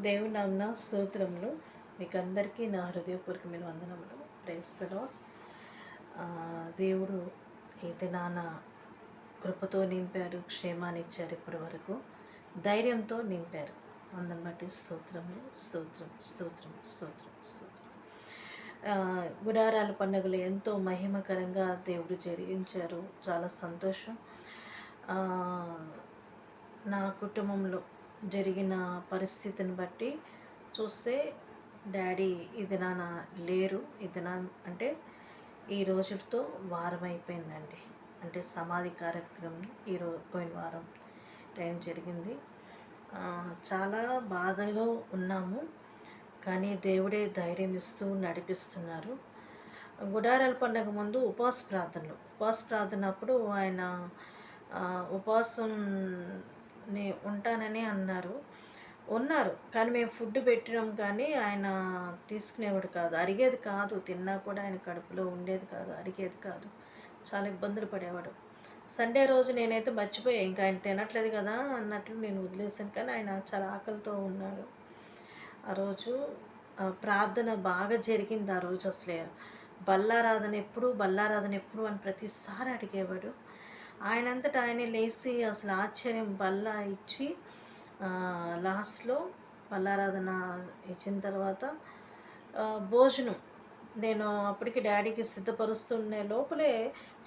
దేవుని నామమున స్తోత్రములు. మీకందరికీ నా హృదయపూర్వకమైన వందనములు. Praise the Lord. దేవుడు ఈ దినాన కృపతో నింపారు, క్షేమాన్ని ఇచ్చారు, ఇప్పటి వరకు ధైర్యంతో నింపారు. అందరిని బట్టి స్తోత్రములు, స్తోత్రం స్తోత్రం స్తోత్రం స్తోత్రం. గుడారాల పండుగలు ఎంతో మహిమకరంగా దేవుడు జరిగించారు. చాలా సంతోషం. నా కుటుంబంలో జరిగిన పరిస్థితిని బట్టి చూస్తే డాడీ ఇది నాన్న లేరు. ఇది నా అంటే ఈ రోజుతో వారం అయిపోయిందండి. అంటే సమాధి కార్యక్రమం పోయిన వారం టైం జరిగింది. చాలా బాధలో ఉన్నాము, కానీ దేవుడే ధైర్యం ఇస్తూ నడిపిస్తున్నారు. గుడారాల పండుగ ముందు ఉపవాస ప్రార్థన అప్పుడు ఆయన ఉపవాసం ఉంటానని ఉన్నారు. కానీ మేము ఫుడ్ పెట్టినాం, కానీ ఆయన తీసుకునేవాడు కాదు, అరిగేది కాదు. తిన్నా కూడా ఆయన కడుపులో ఉండేది కాదు, అరిగేది కాదు. చాలా ఇబ్బందులు పడేవాడు. సండే రోజు నేనైతే మర్చిపోయా, ఇంకా ఆయన తినట్లేదు కదా అన్నట్లు నేను వదిలేసాను. కానీ ఆయన చాలా ఆకలితో ఉన్నారు. ఆ రోజు ప్రార్థన బాగా జరిగింది. ఆ రోజు అసలే బల్లారాధన ఎప్పుడు అని ప్రతిసారి అడిగేవాడు. ఆయనంతటా ఆయనే లేచి అసలు ఆశ్చర్యం బల్ల ఇచ్చి లాస్ట్లో బల్లారాధన ఇచ్చిన తర్వాత భోజనం నేను అప్పటికి డాడీకి సిద్ధపరుస్తుండే లోపలే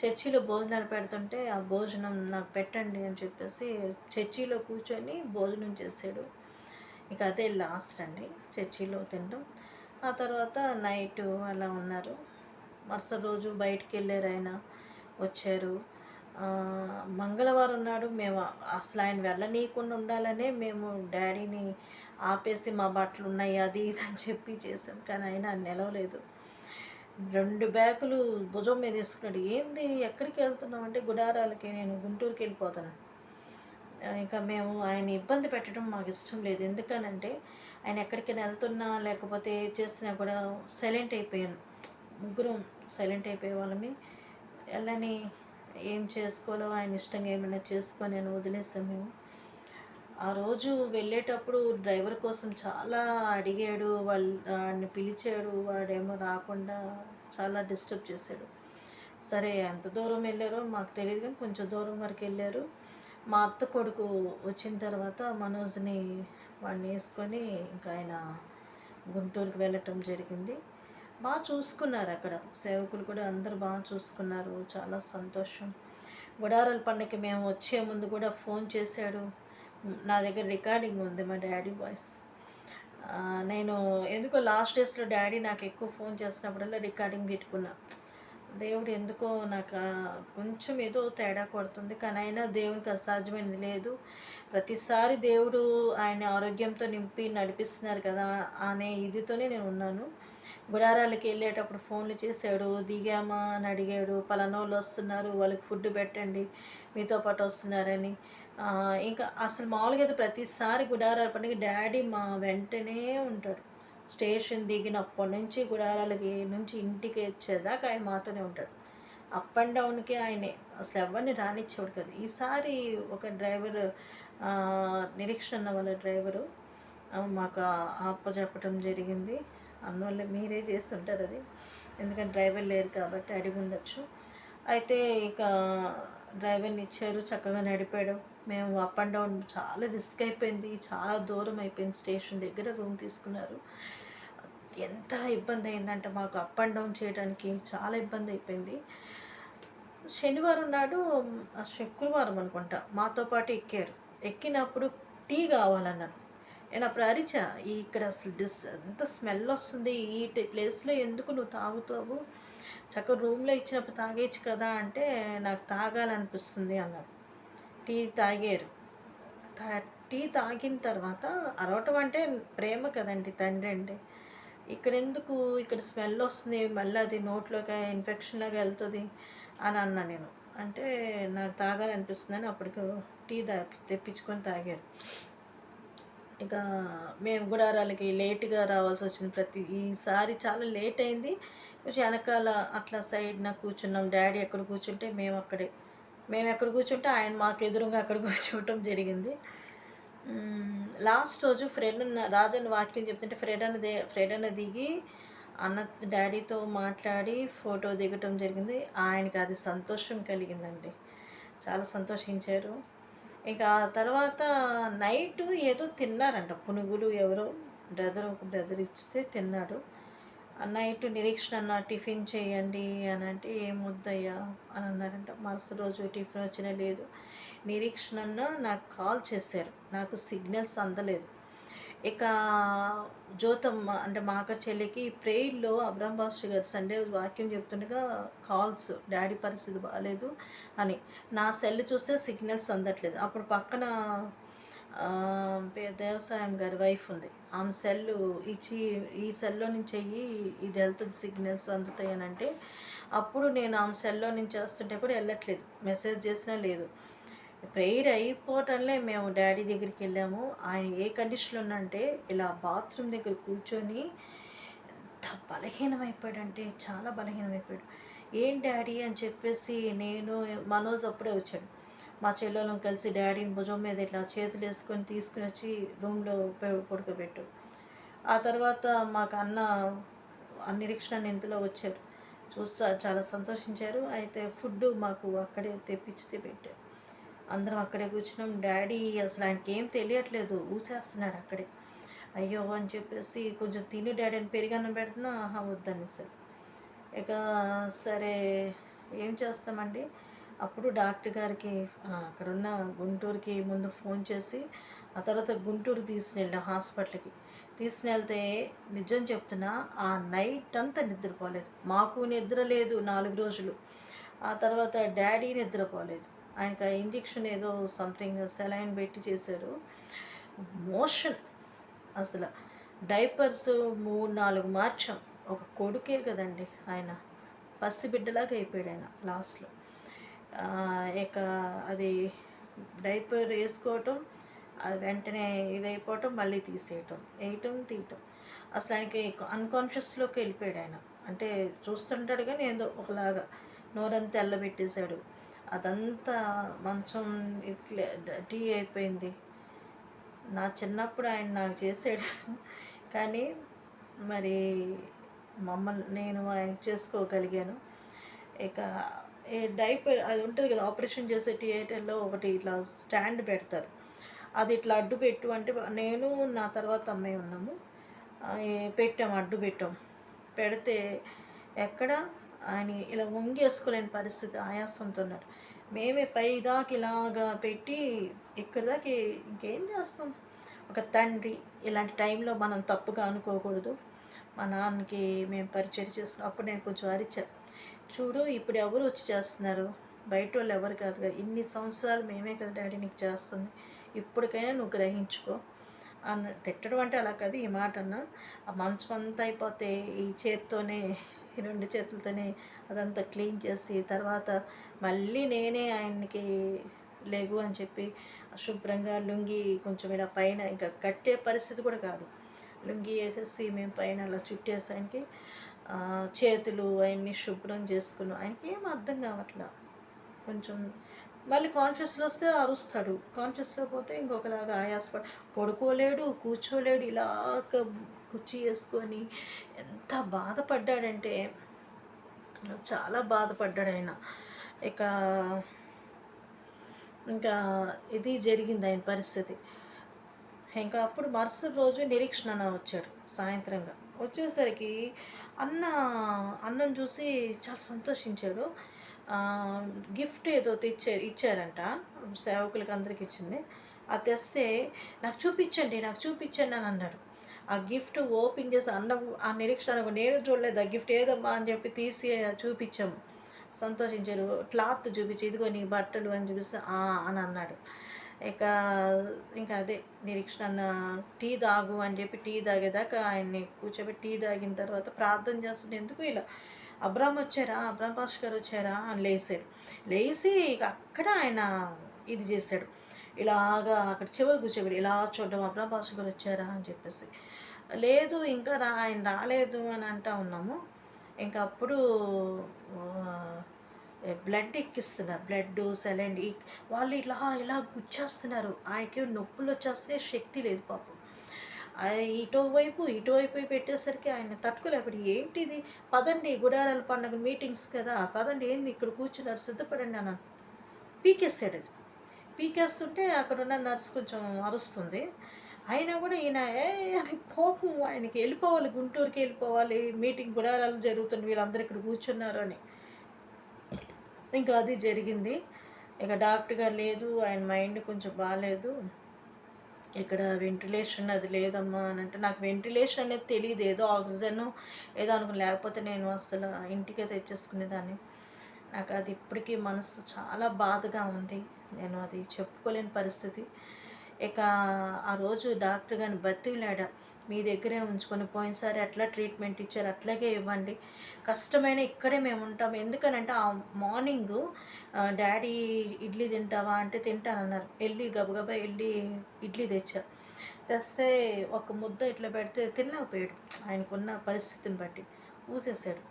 చర్చిలో భోజనాలు పెడుతుంటే ఆ భోజనం నాకు పెట్టండి అని చెప్పేసి చర్చిలో కూర్చొని భోజనం చేశాడు. ఇక అదే లాస్ట్ అండి చర్చిలో తినడం. ఆ తర్వాత నైట్ అలా ఉన్నారు. మరుసటి రోజు బయటికి వెళ్ళారు, ఆయన వచ్చారు. మంగళవారం నాడు మేము అసలు ఆయన వెళ్ళనీయకుండా ఉండాలనే మేము డాడీని ఆపేసి మా బట్టలు ఉన్నాయి అది ఇది అని చెప్పి చేసాం. కానీ ఆయన నిలవలేదు. 2 బ్యాగులు భుజం మీద వేసుకున్నాడు. ఏంది ఎక్కడికి వెళ్తున్నాం అంటే గుడారాలకి, నేను గుంటూరుకి వెళ్ళిపోతాను. ఇంకా మేము ఆయన ఇబ్బంది పెట్టడం మాకు ఇష్టం లేదు. ఎందుకనంటే ఆయన ఎక్కడికైనా వెళ్తున్నా లేకపోతే ఏ చేసినా కూడా సైలెంట్ అయిపోయాను. ముగ్గురం సైలెంట్ అయిపోయే వాళ్ళమి. వెళ్ళని ఏం చేసుకోవాలో ఆయన ఇష్టంగా ఏమైనా చేసుకొని అని వదిలేసాం మేము. ఆ రోజు వెళ్ళేటప్పుడు డ్రైవర్ కోసం చాలా అడిగాడు, వాడిని పిలిచాడు, వాడేమో రాకుండా చాలా డిస్టర్బ్ చేశాడు. సరే ఎంత దూరం వెళ్ళారో మాకు తెలియదు, కానీ కొంచెం దూరం వరకు వెళ్ళారు. మా అత్త కొడుకు వచ్చిన తర్వాత మనోజ్ని వాడిని వేసుకొని ఇంకా ఆయన గుంటూరుకి వెళ్ళటం జరిగింది. బాగా చూసుకున్నారు అక్కడ, సేవకులు కూడా అందరూ బాగా చూసుకున్నారు. చాలా సంతోషం. గుడారాల పండుగకి మేము వచ్చే ముందు కూడా ఫోన్ చేశాడు. నా దగ్గర రికార్డింగ్ ఉంది మా డాడీ వాయిస్. నేను ఎందుకో లాస్ట్ డేస్లో డాడీ నాకు ఎక్కువ ఫోన్ చేసినప్పుడల్లా రికార్డింగ్ పెట్టుకున్నా. దేవుడు ఎందుకో నాకు కొంచెం ఏదో తేడా కొడుతుంది, కానీ అయినా దేవునికి అసాధ్యమైనది లేదు. ప్రతిసారి దేవుడు ఆయన ఆరోగ్యంతో నింపి నడిపిస్తున్నారు కదా అనే ఇదితోనే నేను ఉన్నాను. గుడారాలకి వెళ్ళేటప్పుడు ఫోన్లు చేశాడు, దిగామా అని అడిగాడు, పలానా వాళ్ళు వస్తున్నారు, వాళ్ళకి ఫుడ్ పెట్టండి, మీతో పాటు వస్తున్నారని. ఇంకా అసలు మామూలుగా అయితే ప్రతిసారి గుడారాల పండుగ డాడీ మా వెంటనే ఉంటాడు. స్టేషన్ దిగినప్పటి నుంచి గుడారాలకి నుంచి ఇంటికి వచ్చేదాకా ఆయన మాతోనే ఉంటాడు. అప్ అండ్ డౌన్కి ఆయనే, అసలు ఎవరిని రానిచ్చేవాడు కదా. ఈసారి ఒక డ్రైవర్, నిరీక్షణ వాళ్ళ డ్రైవరు మాకు అప్పచెప్పటం జరిగింది. అందువల్ల మీరే చేస్తుంటారు అది, ఎందుకంటే డ్రైవర్ లేరు కాబట్టి అడిగి ఉండొచ్చు. అయితే ఇక డ్రైవర్ని ఇచ్చారు, చక్కగా నడిపాడు. మేము అప్ అండ్ డౌన్ చాలా రిస్క్ అయిపోయింది, చాలా దూరం అయిపోయింది. స్టేషన్ దగ్గర రూమ్ తీసుకున్నారు. ఎంత ఇబ్బంది అయిందంటే మాకు అప్ అండ్ డౌన్ చేయడానికి చాలా ఇబ్బంది అయిపోయింది. శనివారం నాడు, శుక్రవారం అనుకుంటా, మాతో పాటు ఎక్కారు. ఎక్కినప్పుడు టీ కావాలన్నారు. నేను అప్పుడు అరిచా, ఇక్కడ అసలు ఎంత స్మెల్ వస్తుంది, ఈ ప్లేస్లో ఎందుకు నువ్వు తాగుతావు, చక్కగా రూమ్లో ఇచ్చినప్పుడు తాగేయచ్చు కదా అంటే, నాకు తాగాలనిపిస్తుంది అన్నారు. టీ తాగారు. టీ తాగిన తర్వాత అరవటం అంటే ప్రేమ కదండి తండ్రి అంటే. ఇక్కడ స్మెల్ వస్తుంది, మళ్ళీ అది నోట్లోకి ఇన్ఫెక్షన్ లాగా వెళ్తుంది అని అన్నా నేను. అంటే నాకు తాగాలనిపిస్తుందని అప్పటికి టీ తెప్పించుకొని తాగారు. ఇక మేము గుడారాలకి లేట్గా రావాల్సి వచ్చింది. ఈసారి చాలా లేట్ అయింది. కొంచెం వెనకాల అట్లా సైడ్న కూర్చున్నాం. డాడీ ఎక్కడ కూర్చుంటే మేము ఎక్కడ కూర్చుంటే ఆయన మాకు ఎదురుగా అక్కడ కూర్చోవటం జరిగింది. లాస్ట్ రోజు రాజన్న వాక్యం చెప్తుంటే ఫ్రెడ్ అన్న దిగి అన్న డ్యాడీతో మాట్లాడి ఫోటో దిగటం జరిగింది. ఆయనకి అది సంతోషం కలిగిందండి. చాలా సంతోషించారు. ఇక ఆ తర్వాత నైటు ఏదో తిన్నారంట పునుగులు ఎవరో ఒక బ్రదర్ ఇస్తే తిన్నాడు. నైట్ నిరీక్షణ అన్న టిఫిన్ చేయండి అని అంటే ఏం వద్దయ్యా అని అన్నారంట. మరుసటి రోజు టిఫిన్ వచ్చినా లేదు. నిరీక్షణ అన్న నాకు కాల్ చేశారు. నాకు సిగ్నల్స్ అందలేదు. ఇక జ్యోతమ్మ అంటే మా అక్క చెల్లికి ప్రేయర్లో అబ్రహం పాస్టర్ గారు సండే రోజు వాక్యం చెప్తుండగా కాల్స్ డాడీ పరిస్థితి బాగాలేదు అని. నా సెల్ చూస్తే సిగ్నల్స్ అందట్లేదు. అప్పుడు పక్కన దేవసాయం గారి వైఫ్ ఉంది. ఆమె సెల్లు ఇచ్చి ఈ సెల్లో నుంచి అయ్యి ఇది వెళ్తుంది సిగ్నల్స్ అందుతాయి అని అంటే, అప్పుడు నేను ఆమె సెల్లో నుంచి వస్తుంటే కూడా వెళ్ళట్లేదు. మెసేజ్ చేసినా లేదు. ప్రేయర్ అయిపోవటంలే మేము డాడీ దగ్గరికి వెళ్ళాము. ఆయన ఏ కండిషన్లో ఉన్నంటే ఇలా బాత్రూమ్ దగ్గర కూర్చొని ఎంత బలహీనమైపోయాడంటే చాలా బలహీనమైపోయాడు. ఏం డాడీ అని చెప్పేసి నేను మనోజ్ అప్పుడే వచ్చాడు. మా చెల్లెళ్ళం కలిసి డాడీని భుజం మీద ఇట్లా చేతులు వేసుకొని తీసుకుని వచ్చి రూమ్లో పడుకోబెట్టు. ఆ తర్వాత మాకు నిరీక్షణ ఇంతలో వచ్చారు. చూస్తారు చాలా సంతోషించారు. అయితే ఫుడ్ మాకు అక్కడే తెప్పించి పెట్టారు. అందరం అక్కడే కూర్చున్నాం. డాడీ అసలు ఆయనకి ఏం తెలియట్లేదు, ఊసేస్తున్నాడు అక్కడే. అయ్యో అని చెప్పేసి కొంచెం తిని డాడీ అని పెరిగన్నం పెడుతున్నా వద్దని సార్. ఇక సరే ఏం చేస్తామండి. అప్పుడు డాక్టర్ గారికి అక్కడున్న గుంటూరుకి ముందు ఫోన్ చేసి ఆ తర్వాత గుంటూరు తీసుకెళ్ళాం హాస్పిటల్కి. తీసుకెళ్తే నిజం చెప్తున్నా ఆ నైట్ అంతా నిద్రపోలేదు. మాకు నిద్ర లేదు 4 రోజులు. ఆ తర్వాత డాడీ నిద్రపోలేదు. ఆయనకి ఆ ఇంజెక్షన్ ఏదో సంథింగ్ సెలైన్ పెట్టి చేశారు. మోషన్ అసలు డైపర్స్ 3-4 మార్చాం. ఒక కొడుకే కదండి ఆయన. పసిబిడ్డలాగా అయిపోయాడు ఆయన లాస్ట్లో. ఇక అది డైపర్ వేసుకోవటం, అది వెంటనే ఇదైపోవటం, మళ్ళీ తీసేయటం, వేయటం తీయటం. అసలు ఆయనకి అన్కాన్షియస్లోకి వెళ్ళిపోయాడు ఆయన. అంటే చూస్తుంటాడు కానీ ఏదో ఒకలాగా నోరంతా తెల్లబెట్టేశాడు. అదంతా మంచం ఇట్లా టీ అయిపోయింది. నా చిన్నప్పుడు ఆయన నాకు చేసాడు కానీ మరి నేను ఆయనకు చేసుకోగలిగాను. ఇక డైపర్ అది ఉంటుంది కదా, ఆపరేషన్ చేసే థియేటర్లో ఒకటి ఇట్లా స్టాండ్ పెడతారు. అది ఇట్లా అడ్డు పెట్టు అంటే నేను నా తర్వాత అమ్మాయి ఉన్నాము. పెట్టాము, అడ్డు పెట్టాం. పెడితే ఎక్కడ ఆయన ఇలా వంగేసుకోలేని పరిస్థితి, ఆయాసంతో ఉన్నారు. మేమే పైదాకా ఇలాగా పెట్టి ఇక్కడి దాకా ఇంకేం చేస్తాం. ఒక తండ్రి ఇలాంటి టైంలో మనం తప్పుగా అనుకోకూడదు. మా నాన్నకి మేము పరిచయం చేసుకున్నాం. అప్పుడు నేను కొంచెం అరిచాను, చూడు ఇప్పుడు ఎవరు వచ్చి చేస్తున్నారు, బయట వాళ్ళు ఎవరు కాదుగా, ఇన్ని సంవత్సరాలు మేమే కదా డాడీ నీకు చేస్తుంది, ఇప్పటికైనా నువ్వు గ్రహించుకో అన్న. తిట్టడం అంటే అలా కాదు, ఈ మాట అన్నా. ఆ మంచం అంతా అయిపోతే ఈ చేత్తోనే, ఈ 2 చేతులతోనే అదంతా క్లీన్ చేసి తర్వాత మళ్ళీ నేనే ఆయనకి లేగు అని చెప్పి శుభ్రంగా లుంగి కొంచెం ఇలా పైన ఇంకా కట్టే పరిస్థితి కూడా కాదు, లుంగి వేసేసి మేము పైన అలా చుట్టేసి ఆయనకి చేతులు అవన్నీ శుభ్రం చేసుకున్నాం. ఆయనకి ఏం అర్థం కావట్లా. కొంచెం మళ్ళీ కాన్షియస్లో వస్తే అరుస్తాడు, కాన్షియస్లో పోతే ఇంకొకలాగా పడుకోలేడు, కూర్చోలేడు, ఇలాగ కుర్చీ వేసుకొని ఎంత బాధపడ్డాడంటే చాలా బాధపడ్డాడు ఆయన. ఇంకా ఇది జరిగింది ఆయన పరిస్థితి. ఇంకా అప్పుడు మరుసటి రోజు నిరీక్షణ అన్న వచ్చాడు సాయంత్రంగా. వచ్చేసరికి అన్నం చూసి చాలా సంతోషించాడు. గిఫ్ట్ ఏదో ఇచ్చారంట, సేవకులకి అందరికి ఇచ్చింది. అది తెస్తే నాకు చూపించండి అని అన్నాడు. ఆ గిఫ్ట్ ఓపెన్ చేసి ఆ నిరీక్షణ నేను చూడలేదు, ఆ గిఫ్ట్ ఏదమ్మా అని చెప్పి తీసి చూపించాము. సంతోషించారు. క్లాత్ చూపించి ఇదిగో నీ బట్టలు అని చూపిస్తే అని అన్నాడు. ఇంకా అదే నిరీక్షణ అన్న టీ తాగు అని చెప్పి టీ తాగేదాకా ఆయన్ని కూర్చోబెట్టి టీ తాగిన తర్వాత ప్రార్థన చేస్తుంటే ఎందుకు ఇలా అబ్రామ్ పాస్టర్ గారు వచ్చారా అని లేచి ఇక అక్కడ ఆయన ఇది చేశాడు. ఇలాగా అక్కడ చివరి కూర్చోబెట్టి ఇలా చూడడం, అబ్రామ్ పాస్టర్ గారు వచ్చారా అని చెప్పేసి. లేదు ఇంకా ఆయన రాలేదు అని అంటా ఉన్నాము. ఇంకా అప్పుడు బ్లడ్ ఎక్కిస్తున్నారు. బ్లడ్డు, సెలైన్ వాళ్ళు ఇలా ఇలా గుచ్చేస్తున్నారు. ఆయనకి నొప్పులు వచ్చేస్తున్నాయి, శక్తి లేదు పాపం. ఇటువైపు పెట్టేసరికి ఆయన తట్టుకోలేకపోయాడు. ఏంటిది? పదండి గుడారాల పండగ మీటింగ్స్ కదా! పదండి ఏంది ఇక్కడ కూర్చున్నారు సిద్ధపడండి అన్నాను. పీకేసాడు అది. పీకేస్తుంటే అక్కడున్న నర్స్ కొంచెం అరుస్తుంది. అయినా కూడా ఈయన అని కోపం ఆయనకి వెళ్ళిపోవాలి, గుంటూరుకి వెళ్ళిపోవాలి, మీటింగ్ గుడారాలు జరుగుతుంది, వీళ్ళందరూ ఇక్కడ కూర్చున్నారు అని. ఇంకా అది జరిగింది. ఇక డాక్టర్ గారు లేదు, ఆయన మైండ్ కొంచెం బాలేదు, ఇక్కడ వెంటిలేషన్ అది లేదమ్మా అని అంటే, నాకు వెంటిలేషన్ అనేది తెలియదు, ఏదో ఆక్సిజన్ ఏదో అనుకుని, లేకపోతే నేను అసలు ఇంటికే తెచ్చేసుకునేదాన్ని. నాకు అది ఇప్పటికీ మనసు చాలా బాధగా ఉంది. నేను అది చెప్పుకోలేని పరిస్థితి. ఇక ఆ రోజు డాక్టర్ గారిని బతిమిలాడా, మీ దగ్గరే ఉంచుకొని పోయినసారి ఎట్లా ట్రీట్మెంట్ ఇచ్చారు అట్లాగే ఇవ్వండి, కష్టమైన ఇక్కడే మేము ఉంటాం. ఎందుకనంటే ఆ మార్నింగు డాడీ ఇడ్లీ తింటావా అంటే తింటానన్నారు. గబగబా వెళ్ళి ఇడ్లీ తెచ్చా. తెస్తే ఒక ముద్ద ఇట్లా పెడితే తినలేకపోయాడు, ఆయనకున్న పరిస్థితిని బట్టి ఊసేసాడు.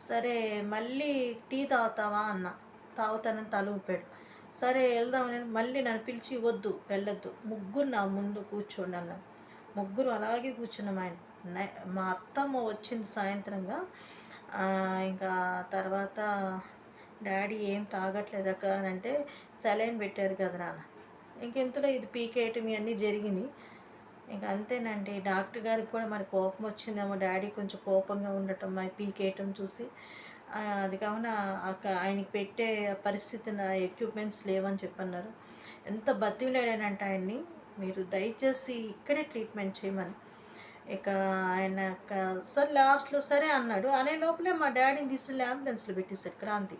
సరే మళ్ళీ టీ తాగుతావా అన్న, తాగుతానని తల ఊపాడు. సరే వెళ్దామని మళ్ళీ నన్ను పిలిచి, వద్దు వెళ్ళొద్దు, ముగ్గురు నా ముందు కూర్చోండి అన్నారు. ముగ్గురు అలాగే కూర్చున్నాం. మా అత్తమ్మ వచ్చింది సాయంత్రంగా. ఇంకా తర్వాత డాడీ ఏం తాగట్లేదక్క అని అంటే, సెలైన్ పెట్టారు కదా నాన్న. ఇంకెంతలో ఇది పీకేయటం ఇవన్నీ జరిగినాయి. ఇంక అంతేనండి. డాక్టర్ గారికి కూడా మరి కోపం వచ్చిందేమో, డాడీ కొంచెం కోపంగా ఉండటం, మరి పీకేయటం చూసి. అది కావున ఆయనకి పెట్టే పరిస్థితి, నా ఎక్విప్మెంట్స్ లేవని చెప్పన్నారు. ఎంత బతిమిలాడానంటే ఆయన్ని, మీరు దయచేసి ఇక్కడే ట్రీట్మెంట్ చేయమని. ఇక ఆయన సరే లాస్ట్లో సరే అన్నాడు. అనే లోపలే మా డాడీని తీసుకెళ్ళి అంబులెన్స్లో పెట్టేశారు క్రాంతి.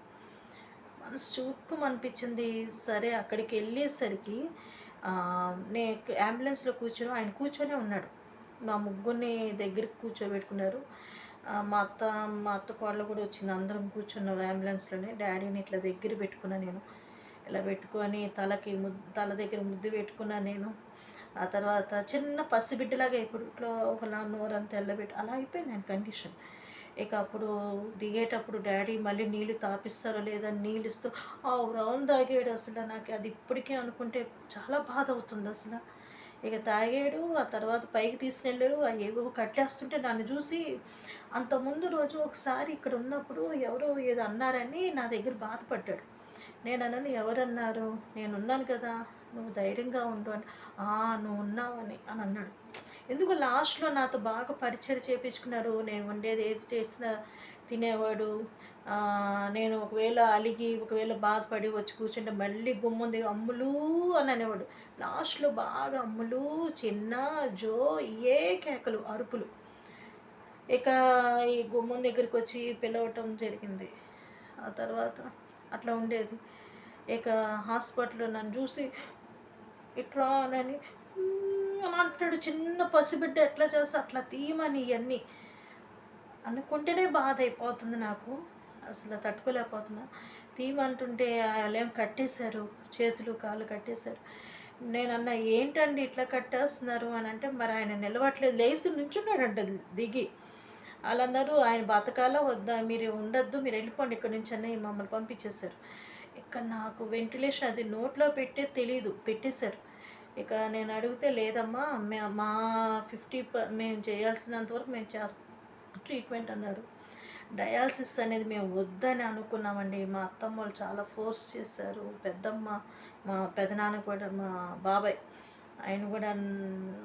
మనసు చూక్కుమనిపించింది. సరే అక్కడికి వెళ్ళేసరికి నేను అంబులెన్స్లో ఆయన కూర్చొనే ఉన్నాడు. మా ముగ్గురిని దగ్గరికి కూర్చోబెట్టుకున్నారు. మా అత్త కోడలు కూడా వచ్చింది. అందరం కూర్చున్నారు అంబులెన్స్లోనే. డాడీని ఇట్లా దగ్గర పెట్టుకున్నా నేను. ఇలా పెట్టుకొని తల దగ్గర ముద్దు పెట్టుకున్నా నేను. ఆ తర్వాత చిన్న పసిబిడ్డలాగా ఇట్లా ఒక నోరంతా తెల్లబెట్టి అలా అయిపోయింది ఆయన కండిషన్. ఇక అప్పుడు దిగేటప్పుడు డాడీ మళ్ళీ నీళ్ళు తాపిస్తారో లేదని నీళ్ళు ఇస్తూ రౌండ్ తాగాడు. అసలు నాకు అది ఇప్పటికే అనుకుంటే చాలా బాధ అవుతుంది అసలు. ఇక తాగాడు. ఆ తర్వాత పైకి తీసుకెళ్ళారు. ఏవో కట్టేస్తుంటే నన్ను చూసి, అంతకుముందు రోజు ఒకసారి ఇక్కడ ఉన్నప్పుడు ఎవరో ఏదో అన్నారని నా దగ్గర బాధపడ్డాడు. నేను అన్నాను, ఎవరన్నారు? నేనున్నాను కదా, నువ్వు ధైర్యంగా ఉండు అని. నువ్వు ఉన్నావని అని అన్నాడు. ఎందుకు లాస్ట్లో నాతో బాగా పరిచయం చేయించుకున్నారు. నేను వండేది ఏది చేసినా తినేవాడు. నేను ఒకవేళ బాధపడి వచ్చి కూర్చుంటే మళ్ళీ గుమ్ముంది అమ్ములు అని అనేవాడు. లాస్ట్లో బాగా అమ్ములు, చిన్న, జో ఏ కేకలు, అరుపులు. ఇక ఈ గుమ్మం దగ్గరికి వచ్చి పిలవటం జరిగింది. ఆ తర్వాత అట్లా ఉండేది. ఇక హాస్పిటల్లో నన్ను చూసి ఇట్లా అని అని అంటాడు. చిన్న పసిబిడ్డ ఎట్లా చేస్తే అట్లా తీయమని ఇవన్నీ అనుకుంటేనే బాధ అయిపోతుంది నాకు. అసలు తట్టుకోలేకపోతున్నా. తీయమంటుంటే వాళ్ళేం కట్టేశారు, చేతులు కాళ్ళు కట్టేశారు. నేనన్నా, ఏంటండి ఇట్లా కట్టేస్తున్నారు అని అంటే, మరి ఆయన నిలవట్లేదు, లేచి నుంచున్నాడంట దిగి. వాళ్ళు అన్నారు, ఆయన బతకాలా వద్దా, మీరు ఉండొద్దు, మీరు వెళ్ళిపోండి ఇక్కడ నుంచి అని మమ్మల్ని పంపించేశారు. ఇక నాకు వెంటిలేషన్ అది నోట్లో తెలీదు, పెట్టేశారు. ఇక నేను అడిగితే, లేదమ్మా మా 50 మేము చేయాల్సినంత వరకు మేము చేస్తాం ట్రీట్మెంట్ అన్నారు. డయాలసిస్ అనేది మేము వద్దని అనుకున్నామండి. మా అత్తమ్మ వాళ్ళు చాలా ఫోర్స్ చేశారు. పెద్దమ్మ, మా పెదనాన్న కూడా, మా బాబాయ్ ఆయన కూడా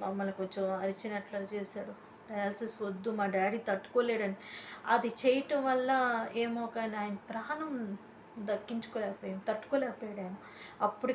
మమ్మల్ని కొంచెం అరిచినట్లు చేశాడు. డయాలసిస్ వద్దు, మా డాడీ తట్టుకోలేడని. అది చేయటం వల్ల ఏమో కానీ ఆయన ప్రాణం తట్టుకోలేకపోయాడు ఆయన. అప్పుడు